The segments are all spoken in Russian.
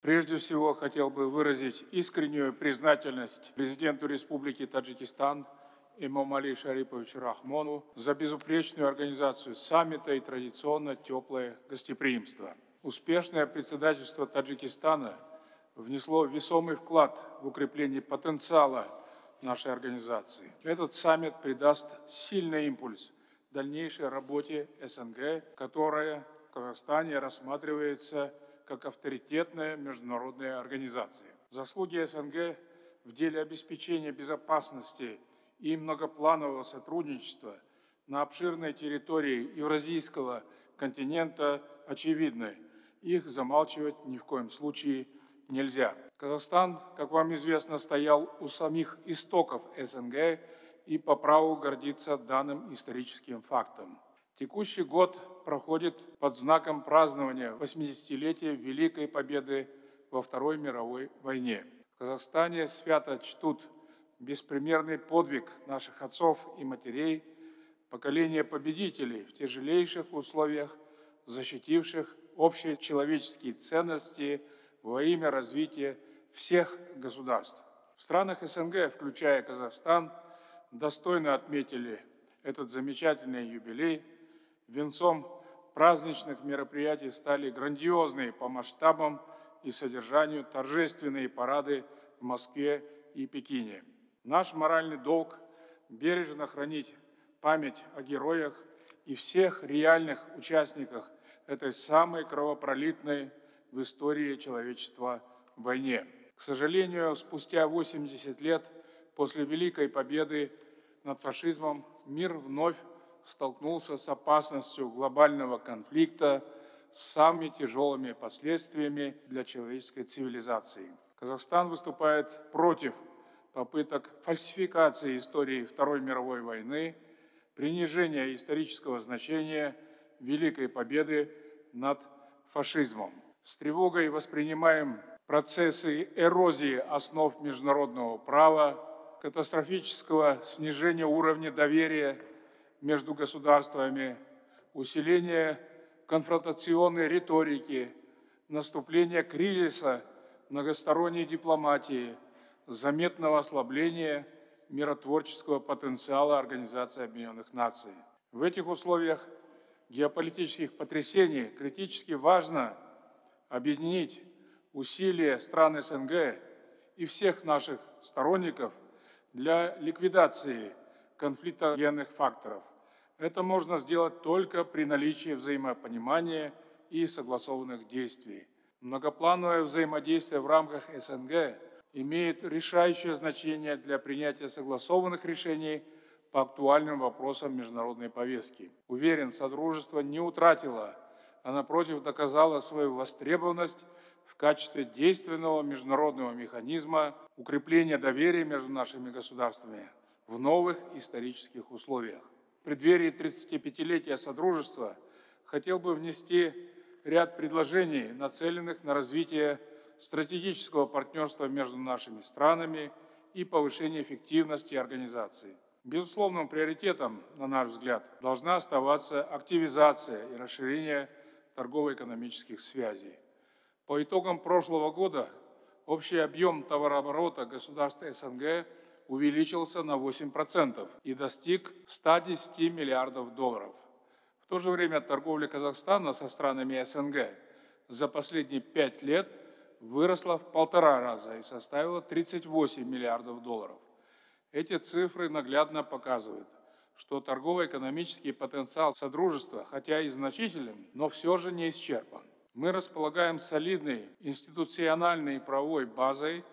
Прежде всего, хотел бы выразить искреннюю признательность президенту Республики Таджикистан Эмомали Шариповичу Рахмону за безупречную организацию саммита и традиционно теплое гостеприимство. Успешное председательство Таджикистана внесло весомый вклад в укрепление потенциала нашей организации. Этот саммит придаст сильный импульс дальнейшей работе СНГ, которая в Казахстане рассматривается как авторитетная международная организация. Заслуги СНГ в деле обеспечения безопасности и многопланового сотрудничества на обширной территории Евразийского континента очевидны. Их замалчивать ни в коем случае нельзя. Казахстан, как вам известно, стоял у самих истоков СНГ и по праву гордится данным историческим фактом. Текущий год проходит под знаком празднования 80-летия Великой Победы во Второй мировой войне. В Казахстане свято чтут беспримерный подвиг наших отцов и матерей, поколения победителей в тяжелейших условиях, защитивших общечеловеческие ценности во имя развития всех государств. В странах СНГ, включая Казахстан, достойно отметили этот замечательный юбилей. Венцом праздничных мероприятий стали грандиозные по масштабам и содержанию торжественные парады в Москве и Пекине. Наш моральный долг – бережно хранить память о героях и всех реальных участниках этой самой кровопролитной в истории человечества войне. К сожалению, спустя 80 лет после Великой Победы над фашизмом мир вновь столкнулся с опасностью глобального конфликта с самыми тяжелыми последствиями для человеческой цивилизации. Казахстан выступает против попыток фальсификации истории Второй мировой войны, принижения исторического значения Великой Победы над фашизмом. С тревогой воспринимаем процессы эрозии основ международного права, катастрофического снижения уровня доверия между государствами, усиление конфронтационной риторики, наступление кризиса многосторонней дипломатии, заметного ослабления миротворческого потенциала Организации Объединенных Наций. В этих условиях геополитических потрясений критически важно объединить усилия стран СНГ и всех наших сторонников для ликвидации конфликтогенных факторов. Это можно сделать только при наличии взаимопонимания и согласованных действий. Многоплановое взаимодействие в рамках СНГ имеет решающее значение для принятия согласованных решений по актуальным вопросам международной повестки. Уверен, Содружество не утратило, а напротив доказало свою востребованность в качестве действенного международного механизма укрепления доверия между нашими государствами в новых исторических условиях. В преддверии 35-летия Содружества хотел бы внести ряд предложений, нацеленных на развитие стратегического партнерства между нашими странами и повышение эффективности организации. Безусловным приоритетом, на наш взгляд, должна оставаться активизация и расширение торгово-экономических связей. По итогам прошлого года общий объем товарооборота государств СНГ увеличился на 8% и достиг 110 миллиардов долларов. В то же время торговля Казахстана со странами СНГ за последние 5 лет выросла в 1,5 раза и составила 38 миллиардов долларов. Эти цифры наглядно показывают, что торгово-экономический потенциал Содружества, хотя и значителен, но все же не исчерпан. Мы располагаем солидной институциональной и правовой базой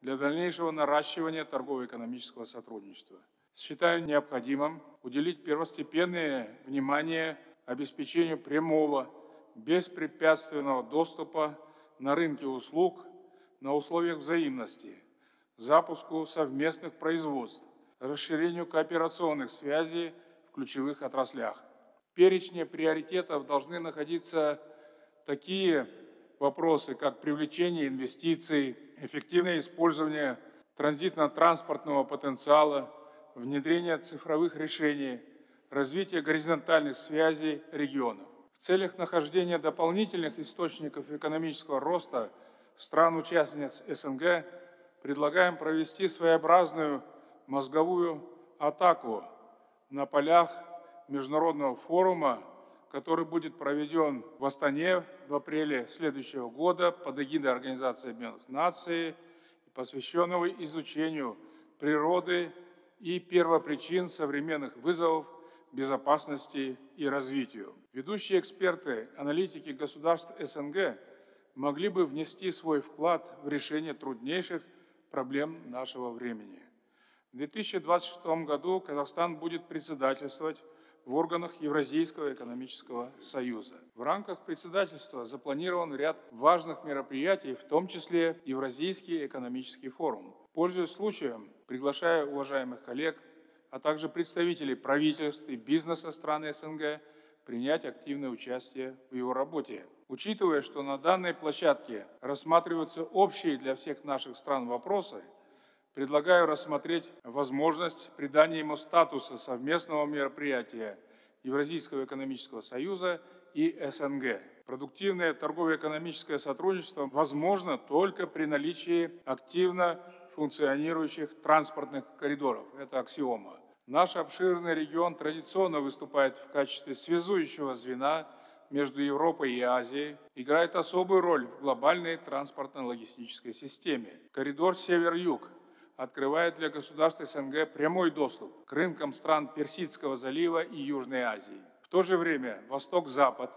для дальнейшего наращивания торгово-экономического сотрудничества. Считаю необходимым уделить первостепенное внимание обеспечению прямого, беспрепятственного доступа на рынке услуг на условиях взаимности, запуску совместных производств, расширению кооперационных связей в ключевых отраслях. В перечне приоритетов должны находиться такие вопросы, как привлечение инвестиций, эффективное использование транзитно-транспортного потенциала, внедрение цифровых решений, развитие горизонтальных связей регионов. В целях нахождения дополнительных источников экономического роста стран-участниц СНГ предлагаем провести своеобразную мозговую атаку на полях международного форума, который будет проведен в Астане в апреле следующего года под эгидой Организации Объединенных Наций, посвященного изучению природы и первопричин современных вызовов безопасности и развитию. Ведущие эксперты, аналитики государств СНГ могли бы внести свой вклад в решение труднейших проблем нашего времени. В 2026 году Казахстан будет председательствовать в органах Евразийского экономического союза. В рамках председательства запланирован ряд важных мероприятий, в том числе Евразийский экономический форум. Пользуясь случаем, приглашаю уважаемых коллег, а также представителей правительств и бизнеса стран СНГ принять активное участие в его работе. Учитывая, что на данной площадке рассматриваются общие для всех наших стран вопросы, предлагаю рассмотреть возможность придания ему статуса совместного мероприятия Евразийского экономического союза и СНГ. Продуктивное торгово-экономическое сотрудничество возможно только при наличии активно функционирующих транспортных коридоров. Это аксиома. Наш обширный регион традиционно выступает в качестве связующего звена между Европой и Азией, играет особую роль в глобальной транспортно-логистической системе. Коридор Север-Юг открывает для государств СНГ прямой доступ к рынкам стран Персидского залива и Южной Азии. В то же время Восток-Запад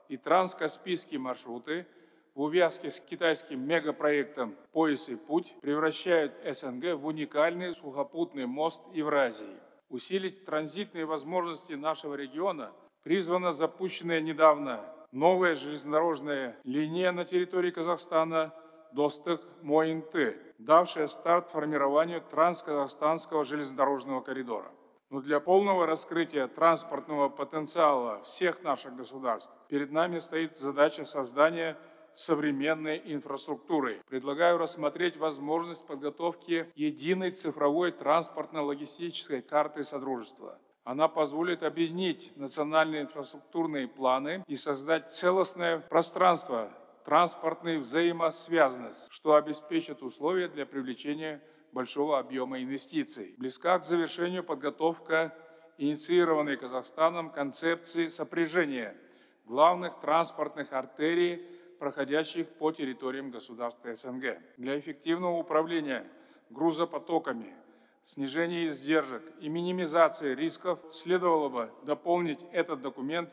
и транскаспийские маршруты в увязке с китайским мегапроектом «Пояс и путь» превращают СНГ в уникальный сухопутный мост Евразии. Усилить транзитные возможности нашего региона призвана запущенная недавно новая железнодорожная линия на территории Казахстана Достык-Моинты, давшая старт формированию трансказахстанского железнодорожного коридора. Но для полного раскрытия транспортного потенциала всех наших государств перед нами стоит задача создания современной инфраструктуры. Предлагаю рассмотреть возможность подготовки единой цифровой транспортно-логистической карты Содружества. Она позволит объединить национальные инфраструктурные планы и создать целостное пространство транспортной взаимосвязанности, что обеспечит условия для привлечения большого объема инвестиций. Близка к завершению подготовка инициированной Казахстаном концепции сопряжения главных транспортных артерий, проходящих по территориям государств СНГ. Для эффективного управления грузопотоками, снижения издержек и минимизации рисков следовало бы дополнить этот документ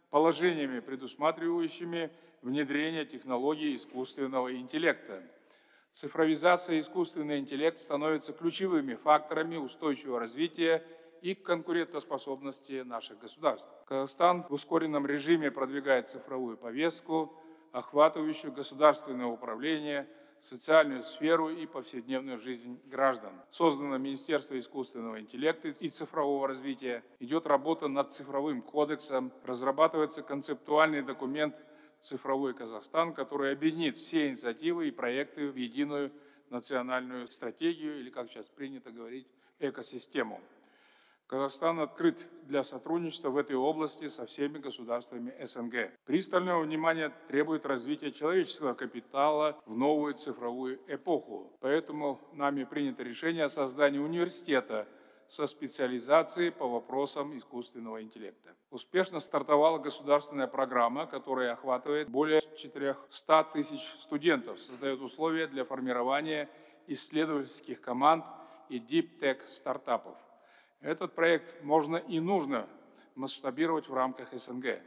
положениями, предусматривающими внедрение технологий искусственного интеллекта. Цифровизация и искусственный интеллект становятся ключевыми факторами устойчивого развития и конкурентоспособности наших государств. Казахстан в ускоренном режиме продвигает цифровую повестку, охватывающую государственное управление, социальную сферу и повседневную жизнь граждан. Создано Министерство искусственного интеллекта и цифрового развития. Идет работа над цифровым кодексом. Разрабатывается концептуальный документ «Цифровой Казахстан», который объединит все инициативы и проекты в единую национальную стратегию, или, как сейчас принято говорить, экосистему. Казахстан открыт для сотрудничества в этой области со всеми государствами СНГ. Пристального внимания требует развитие человеческого капитала в новую цифровую эпоху. Поэтому нами принято решение о создании университета со специализацией по вопросам искусственного интеллекта. Успешно стартовала государственная программа, которая охватывает более 400 тысяч студентов, создает условия для формирования исследовательских команд и дип-тек стартапов. Этот проект можно и нужно масштабировать в рамках СНГ.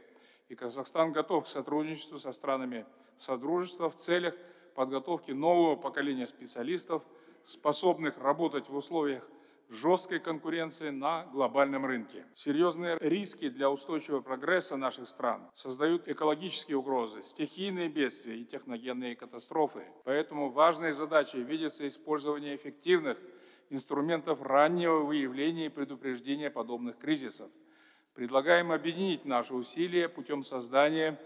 И Казахстан готов к сотрудничеству со странами Содружества в целях подготовки нового поколения специалистов, способных работать в условиях жесткой конкуренции на глобальном рынке. Серьезные риски для устойчивого прогресса наших стран создают экологические угрозы, стихийные бедствия и техногенные катастрофы. Поэтому важной задачей видится использование эффективных инструментов раннего выявления и предупреждения подобных кризисов. Предлагаем объединить наши усилия путем создания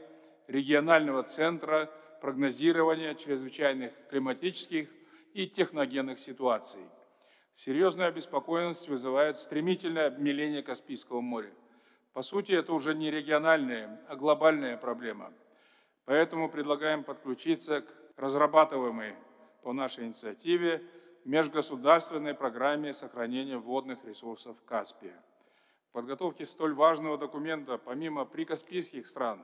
регионального центра прогнозирования чрезвычайных климатических и техногенных ситуаций. Серьезную обеспокоенность вызывает стремительное обмеление Каспийского моря. По сути, это уже не региональная, а глобальная проблема. Поэтому предлагаем подключиться к разрабатываемой по нашей инициативе межгосударственной программе сохранения водных ресурсов Каспия. В подготовке столь важного документа, помимо прикаспийских стран,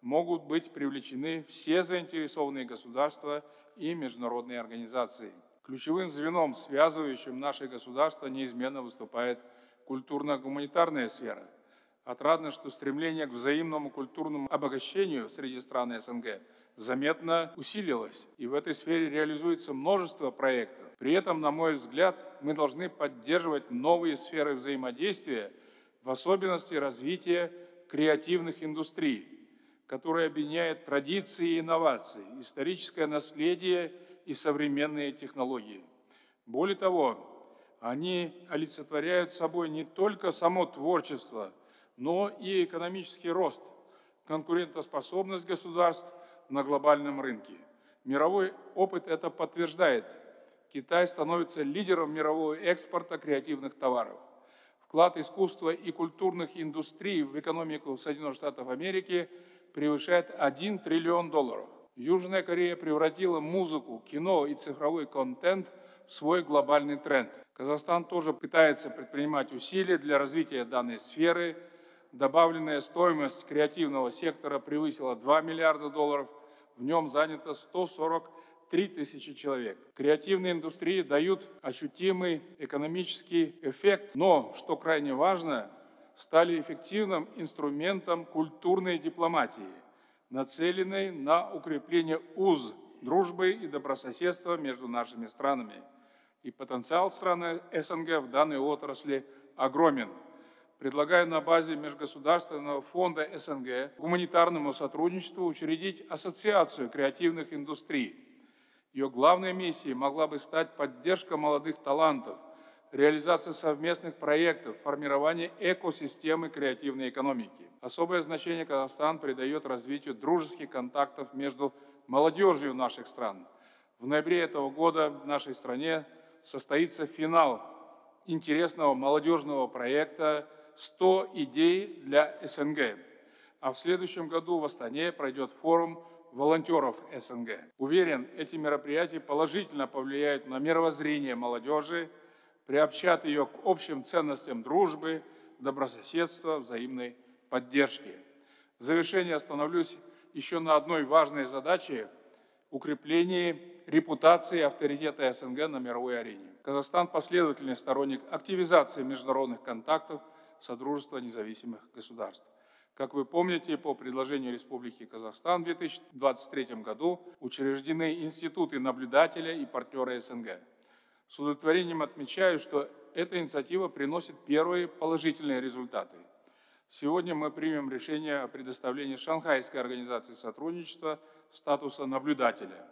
могут быть привлечены все заинтересованные государства и международные организации. Ключевым звеном, связывающим наши государства, неизменно выступает культурно-гуманитарная сфера. Отрадно, что стремление к взаимному культурному обогащению среди стран СНГ заметно усилилось, и в этой сфере реализуется множество проектов. При этом, на мой взгляд, мы должны поддерживать новые сферы взаимодействия, в особенности развития креативных индустрий, которые объединяют традиции и инновации, историческое наследие и современные технологии. Более того, они олицетворяют собой не только само творчество, но и экономический рост, конкурентоспособность государств на глобальном рынке. Мировой опыт это подтверждает. Китай становится лидером мирового экспорта креативных товаров. Вклад искусства и культурных индустрий в экономику Соединенных Штатов Америки превышает $1 триллион. Южная Корея превратила музыку, кино и цифровой контент в свой глобальный тренд. Казахстан тоже пытается предпринимать усилия для развития данной сферы. Добавленная стоимость креативного сектора превысила $2 миллиарда, в нем занято 143 тысячи человек. Креативные индустрии дают ощутимый экономический эффект, но, что крайне важно, стали эффективным инструментом культурной дипломатии, нацеленной на укрепление уз дружбы и добрососедства между нашими странами. И потенциал стран СНГ в данной отрасли огромен. Предлагаю на базе Межгосударственного фонда СНГ гуманитарному сотрудничеству учредить Ассоциацию креативных индустрий. Ее главной миссией могла бы стать поддержка молодых талантов, реализация совместных проектов, формирование экосистемы креативной экономики. Особое значение Казахстан придает развитию дружеских контактов между молодежью наших стран. В ноябре этого года в нашей стране состоится финал интересного молодежного проекта «100 идей для СНГ». А в следующем году в Астане пройдет форум волонтеров СНГ. Уверен, эти мероприятия положительно повлияют на мировоззрение молодежи, приобщат ее к общим ценностям дружбы, добрососедства, взаимной поддержки. В завершение остановлюсь еще на одной важной задаче – укреплении репутации и авторитета СНГ на мировой арене. Казахстан – последовательный сторонник активизации международных контактов Содружества независимых государств. Как вы помните, по предложению Республики Казахстан в 2023 году учреждены институты наблюдателя и партнера СНГ. С удовлетворением отмечаю, что эта инициатива приносит первые положительные результаты. Сегодня мы примем решение о предоставлении Шанхайской организации сотрудничества статуса наблюдателя.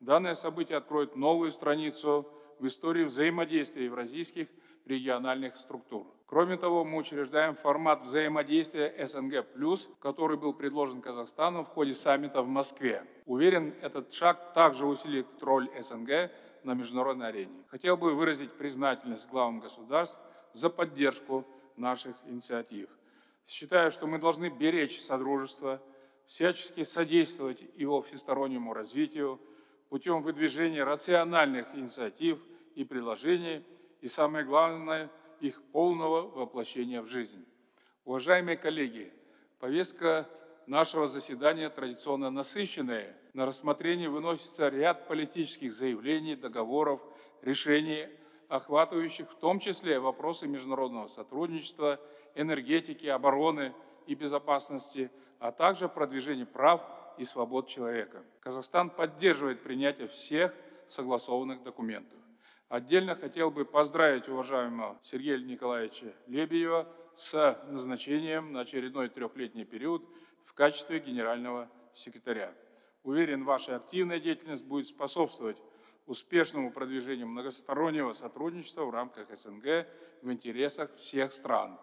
Данное событие откроет новую страницу в истории взаимодействия евразийских региональных структур. Кроме того, мы учреждаем формат взаимодействия СНГ+, который был предложен Казахстану в ходе саммита в Москве. Уверен, этот шаг также усилит роль СНГ на международной арене. Хотел бы выразить признательность главам государств за поддержку наших инициатив. Считаю, что мы должны беречь Содружество, всячески содействовать его всестороннему развитию путем выдвижения рациональных инициатив и предложений, и самое главное, их полного воплощения в жизнь. Уважаемые коллеги, повестка нашего заседания традиционно насыщенная. На рассмотрение выносится ряд политических заявлений, договоров, решений, охватывающих в том числе вопросы международного сотрудничества, энергетики, обороны и безопасности, а также продвижение прав и свобод человека. Казахстан поддерживает принятие всех согласованных документов. Отдельно хотел бы поздравить уважаемого Сергея Николаевича Лебедева с назначением на очередной трехлетний период в качестве генерального секретаря. Уверен, ваша активная деятельность будет способствовать успешному продвижению многостороннего сотрудничества в рамках СНГ в интересах всех стран.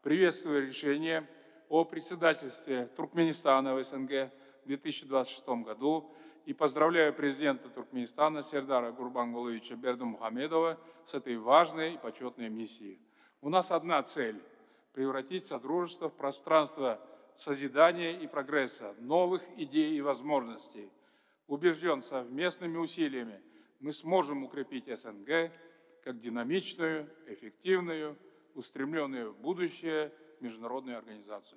Приветствую решение о председательстве Туркменистана в СНГ в 2026 году и поздравляю президента Туркменистана Сердара Гурбангуловича Бердымухамедова с этой важной и почетной миссией. У нас одна цель – превратить Содружество в пространство созидания и прогресса, новых идей и возможностей. Убежден, совместными усилиями мы сможем укрепить СНГ как динамичную, эффективную, устремленную в будущее международную организацию.